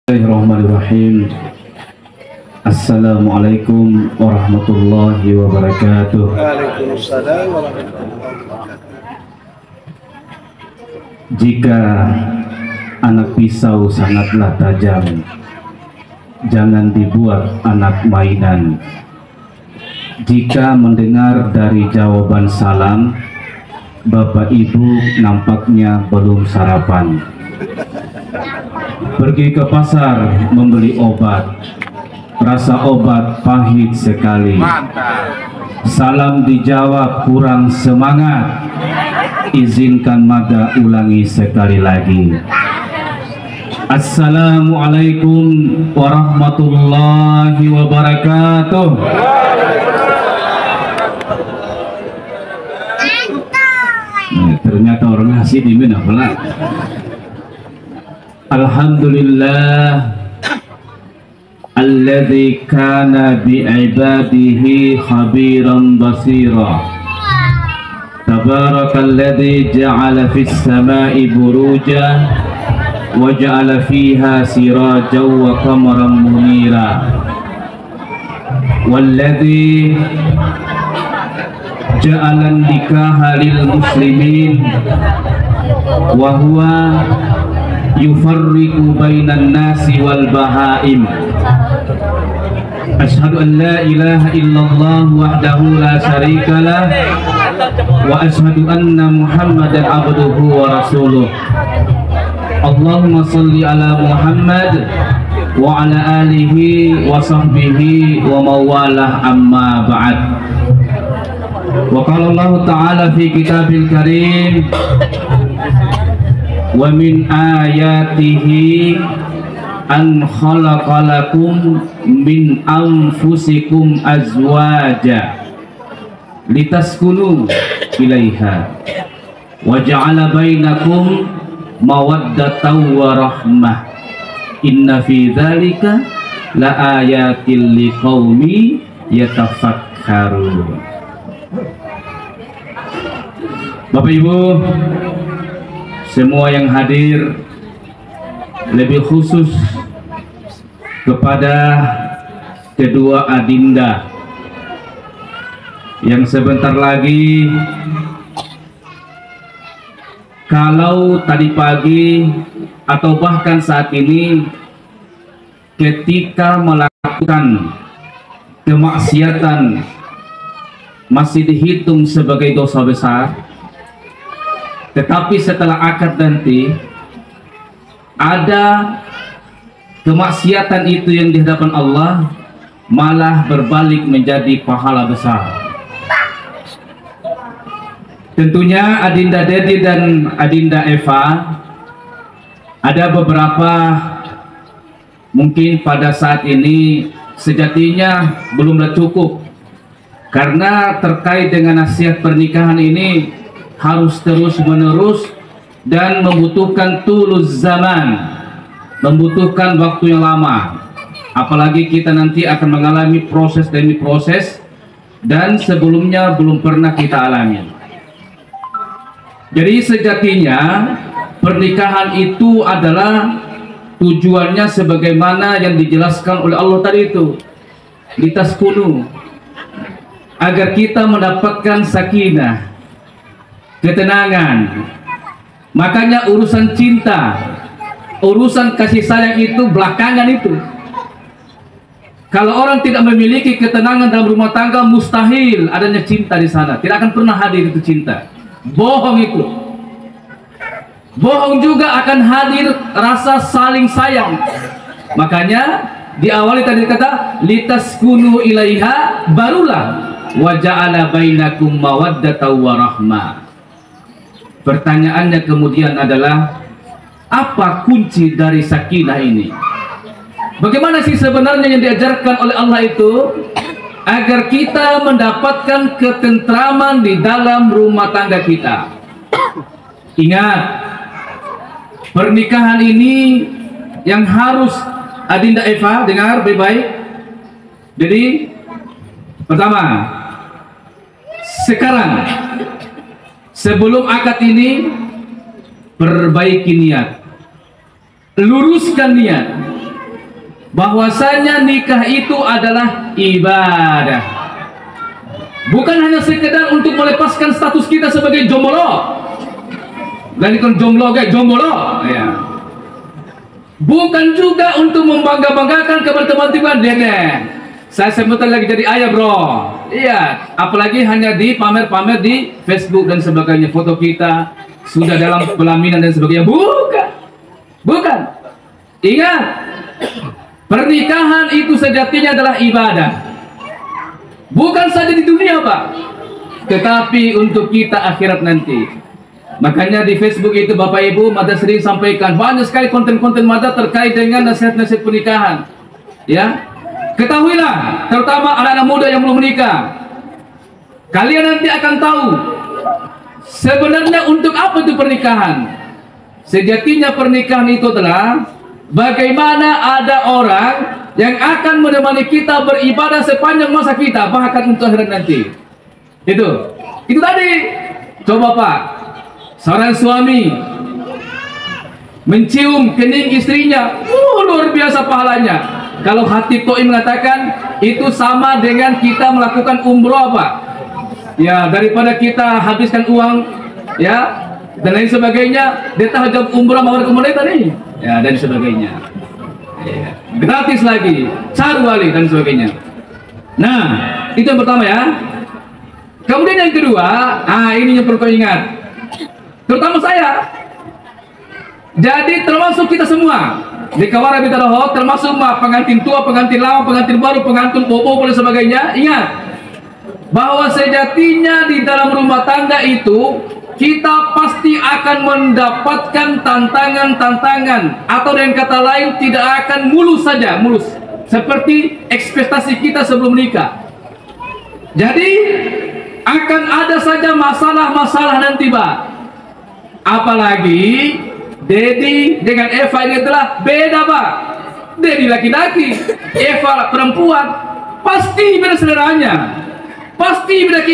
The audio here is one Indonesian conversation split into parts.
Bismillahirrahmanirrahim. Assalamualaikum warahmatullahi wabarakatuh. Waalaikumsalam warahmatullahi wabarakatuh. Jika anak pisau sangatlah tajam, jangan dibuat anak mainan. Jika mendengar dari jawaban salam, Bapak Ibu nampaknya belum sarapan. Pergi ke pasar membeli obat, rasa obat pahit sekali. Salam dijawab kurang semangat, izinkan Mada ulangi sekali lagi. Assalamualaikum warahmatullahi wabarakatuh. Ternyata orang ngasih di mana pula. Alhamdulillah alladzi kana bi'ibadihi khabiran basira. Tabarakalladzi ja'ala fis sama'i buruja wa ja'ala fiha sirajan wa qamaran munira. Walladzi ja'ala nikaha lil muslimin wa huwa yufarriqu bainan nasi wal bahaim. Asyhadu an la ilaha illallah wahdahu la syarikalah wa asyhadu anna Muhammadan abduhu wa rasuluh. Allahumma shalli ala Muhammad wa ala alihi wa sahbihi wa mawalah, amma ba'd. Wa qala Allah ta'ala fi kitabil karim, wa min ayatihi an khalaqalakum min anfusikum azwaja litaskunu ilaiha wa ja'ala bainakum mawaddatan wa rahmah inna fi dzalika la ayatil liqaumi yatafakkarun. Bapak Ibu semua yang hadir, lebih khusus kepada kedua adinda yang sebentar lagi, kalau tadi pagi atau bahkan saat ini ketika melakukan kemaksiatan masih dihitung sebagai dosa besar, tetapi setelah akad nanti ada kemaksiatan itu yang di hadapan Allah malah berbalik menjadi pahala besar. Tentunya Adinda Dedi dan Adinda Eva, ada beberapa mungkin pada saat ini sejatinya belumlah cukup, karena terkait dengan nasihat pernikahan ini harus terus menerus dan membutuhkan tulus zaman, membutuhkan waktu yang lama. Apalagi kita nanti akan mengalami proses demi proses dan sebelumnya belum pernah kita alami. Jadi sejatinya pernikahan itu adalah tujuannya sebagaimana yang dijelaskan oleh Allah tadi itu, litaskunu, agar kita mendapatkan sakinah, ketenangan. Makanya urusan cinta, urusan kasih sayang itu belakangan itu. Kalau orang tidak memiliki ketenangan dalam rumah tangga, mustahil adanya cinta di sana. Tidak akan pernah hadir itu cinta. Bohong itu. Bohong juga akan hadir rasa saling sayang. Makanya diawali tadi kata litaskunu ilaiha, barulah wa ja'ala bainakum mawaddatan wa rahmah. Pertanyaannya kemudian adalah, apa kunci dari sakinah ini? Bagaimana sih sebenarnya yang diajarkan oleh Allah itu agar kita mendapatkan ketentraman di dalam rumah tangga kita? Ingat, pernikahan ini yang harus Adinda Eva dengar baik-baik. Jadi pertama, sekarang sebelum akad ini, perbaiki niat, luruskan niat, bahwasanya nikah itu adalah ibadah. Bukan hanya sekedar untuk melepaskan status kita sebagai jomblo. Dan ikon jomblo gak jomblo ya. Bukan juga untuk membangga-banggakan kepada teman-teman nenek. Saya sebentar lagi jadi ayah bro. Iya, apalagi hanya di pamer-pamer di Facebook dan sebagainya, foto kita sudah dalam pelaminan dan sebagainya. Bukan. Ingat, pernikahan itu sejatinya adalah ibadah. Bukan saja di dunia Pak, tetapi untuk kita akhirat nanti. Makanya di Facebook itu Bapak Ibu Mada sering sampaikan banyak sekali konten-konten Mada terkait dengan nasihat-nasihat pernikahan. Ya, ketahuilah, terutama anak-anak muda yang belum menikah, kalian nanti akan tahu sebenarnya untuk apa itu pernikahan. Sejatinya pernikahan itu adalah bagaimana ada orang yang akan menemani kita beribadah sepanjang masa kita, bahkan untuk akhirat nanti. Itu tadi. Coba Pak, seorang suami mencium kening istrinya, luar biasa pahalanya. Kalau Khatib Toi mengatakan itu sama dengan kita melakukan umroh Pak. Ya, daripada kita habiskan uang ya dan lain sebagainya, dia tahajud umroh mawar kemudian tadi ya dan sebagainya ya, gratis lagi, cari wali dan sebagainya. Nah, itu yang pertama ya. Kemudian yang kedua, ini yang perlu kau ingat, terutama saya. Jadi termasuk kita semua di Kawara Bitaroho, termasuk pengantin tua, pengantin lama, pengantin baru, pengantin bobo dan sebagainya. Ingat bahwa sejatinya di dalam rumah tangga itu kita pasti akan mendapatkan tantangan-tantangan, atau dengan kata lain tidak akan mulus saja, seperti ekspektasi kita sebelum menikah. Jadi akan ada saja masalah-masalah nanti Pak. Apalagi Dedi dengan Eva ini adalah beda Pak. Dedi laki-laki, Eva perempuan, pasti beda seleranya, pasti beda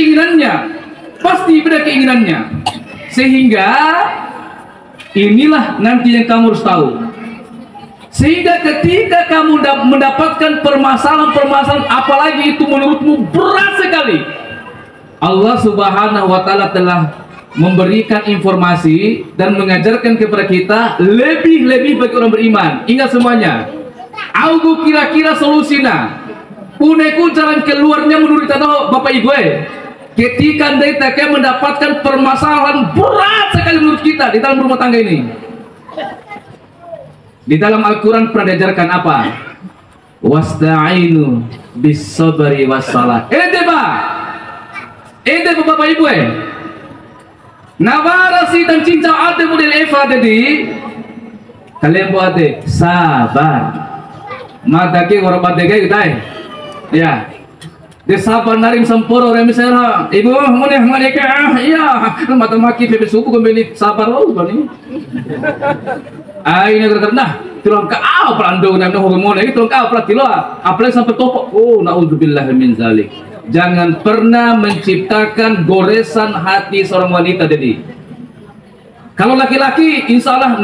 keinginannya. Sehingga inilah nanti yang kamu harus tahu. Sehingga ketika kamu mendapatkan permasalahan-permasalahan, apalagi itu menurutmu berat sekali, Allah Subhanahu wa Ta'ala telah memberikan informasi dan mengajarkan kepada kita lebih bagi orang beriman. Ingat semuanya. Aku kira-kira solusinya, puneku jalan keluarnya menurut kata Bapak Ibu. Ketika kita mendapatkan permasalahan berat sekali menurut kita di dalam rumah tangga ini, di dalam Al-Quran pernah diajarkan apa? Wasta'inu bis-sabri was-salah. Ede Bapak Ibu Navarasi dan cinta ada model Eva tadi. Kalian buat sabar. Mata ke orang badege kita ya. Dia sabar narim sempuro orang misalnya ibu mana mereka iya mata maki bebek suku kembali sabar bani. Ini karena tulang kau perando dan hormon ini tulang kau pelatih lo apalagi sampai topok. Naudzubillah min zalik. Jangan pernah menciptakan goresan hati seorang wanita jadi. Kalau laki-laki insya Allah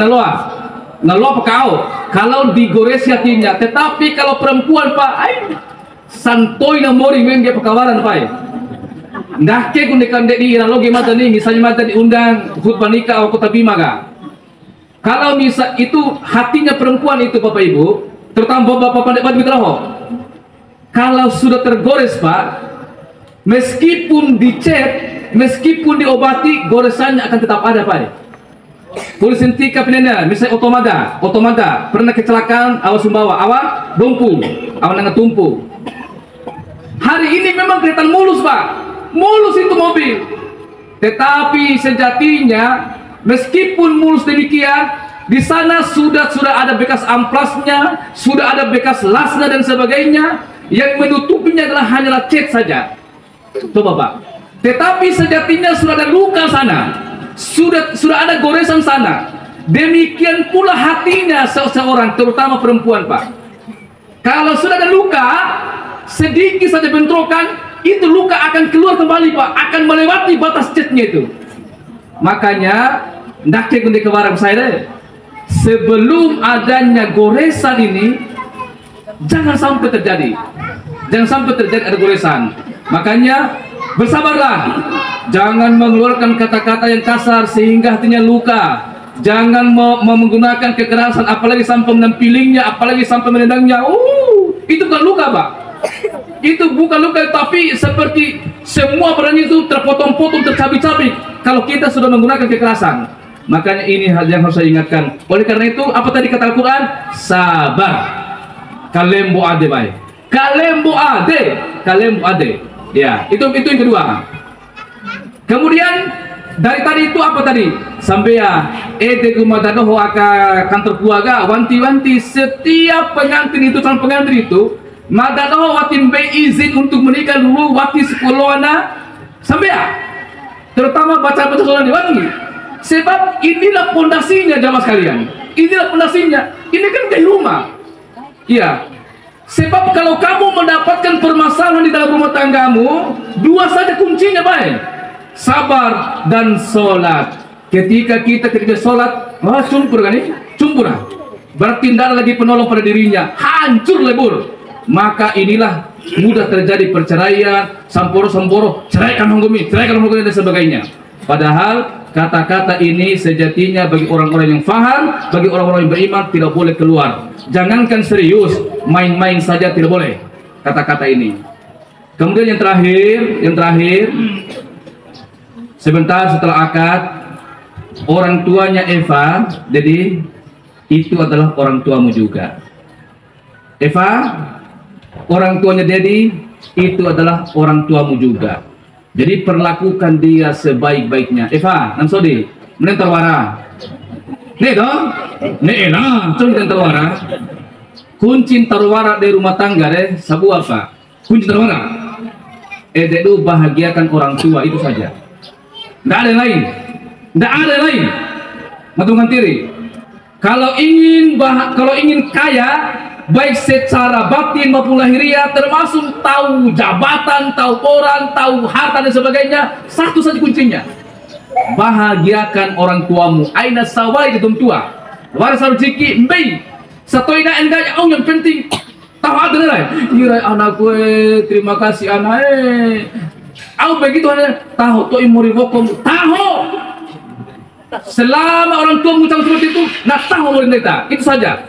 naloa kau kalau digores hatinya, tetapi kalau perempuan Pak santoy na mori men dia pekawaran Pak. Ndah ke kundekan di analogi mata nih misalnya mata diundang khutbah nikah atau kota bima ga. Kalau misal itu hatinya perempuan itu Bapak Ibu, terutama bapak-bapak pandai Bitaroho, kalau sudah tergores Pak, meskipun dicet, meskipun diobati, goresannya akan tetap ada Pak. Polisi tika pinena, misalnya otomada, pernah kecelakaan, awas sumbawa, awak lumpuh, awak nangga tumpu. Hari ini memang kelihatan mulus Pak, mulus itu mobil. Tetapi sejatinya, meskipun mulus demikian, di sana sudah ada bekas amplasnya, sudah ada bekas lasnya dan sebagainya. Yang menutupinya adalah hanyalah cat saja. Coba Pak. Tetapi sejatinya sudah ada luka sana, sudah ada goresan sana. Demikian pula hatinya seseorang, terutama perempuan Pak. Kalau sudah ada luka, sedikit saja bentrokan, itu luka akan keluar kembali Pak, akan melewati batas catnya itu. Makanya ndak ke warung saya deh. Sebelum adanya goresan ini, Jangan sampai terjadi. Jangan sampai terjadi ada goresan. Makanya bersabarlah. Jangan mengeluarkan kata-kata yang kasar sehingga hatinya luka. Jangan menggunakan kekerasan, apalagi sampai menampilinya, apalagi sampai menendangnya. Itu bukan luka, Pak. Itu bukan luka, tapi seperti semua barang itu terpotong-potong, tercabik-cabik kalau kita sudah menggunakan kekerasan. Makanya ini hal yang harus saya ingatkan. Oleh karena itu, apa tadi kata Al-Quran? Sabar. Kalembo ade baik. Kalembo ade. Ya, itu yang kedua. Kemudian dari tadi itu apa tadi? Sampai ya, gumadanoho aka kantor keluarga wanti-wanti setiap pengantin itu, calon pengantin itu, madanoho watin izin untuk menikah dulu wati sekolahana sampai ya. Terutama baca sekolah di wanti. Sebab inilah pondasinya jamaah sekalian. Inilah pondasinya. Ini kan kayak rumah. Iya. Sebab kalau kamu mendapatkan permasalahan di dalam rumah tanggamu, dua saja kuncinya, baik. Sabar dan sholat. Ketika kita sholat, cumpur kan ini? Cumpur. Berarti tidak ada lagi penolong pada dirinya, hancur lebur. Maka inilah mudah terjadi perceraian, samporo-samporo, ceraikan honggumi dan sebagainya. Padahal kata-kata ini sejatinya bagi orang-orang yang faham, bagi orang-orang yang beriman tidak boleh keluar. Jangankan serius, main-main saja tidak boleh kata-kata ini. Kemudian yang terakhir, sebentar setelah akad, orang tuanya Eva, jadi itu adalah orang tuamu juga. Eva, orang tuanya Dedi, itu adalah orang tuamu juga. Jadi perlakukan dia sebaik-baiknya. Eva, Namsodi, menen terwara. Nih dong, nih enak, cuma terwara. Kunci terwara dari rumah tangga deh, sabu apa? Kunci terwara. Dedu bahagiakan orang tua itu saja. Nggak ada yang lain. Nggak ada yang lain. Matungan tiri. Kalau ingin kaya, baik secara batin maupun lahiriah, termasuk tahu jabatan, tahu orang, tahu harta dan sebagainya, satu saja kuncinya. Bahagiakan orang tuamu. Aina sawai ketum tua. Waris rezeki mbei. Satoina enggaknya yang penting tahu ada lah. Irai anak gue, terima kasih anak. Begitu ada tahu to imuri wokom tahu. Selama orang tua mengucapkan seperti itu, nak tahu mereka. Itu saja.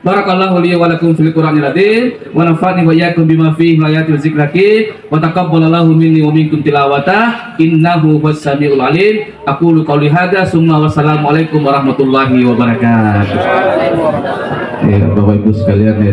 Barakallahu li wa lakum fil Qur'anil azim wa nafa'ani wa iyyakum bima fihi min ayati wa dzikril hakim wa taqabbalallahu minni wa minkum tilawata innahu was-sami'ul alim. Aqulu qouli hadza summa wassalamu alaikum warahmatullahi wabarakatuh. Ya Bapak Ibu sekalian, ya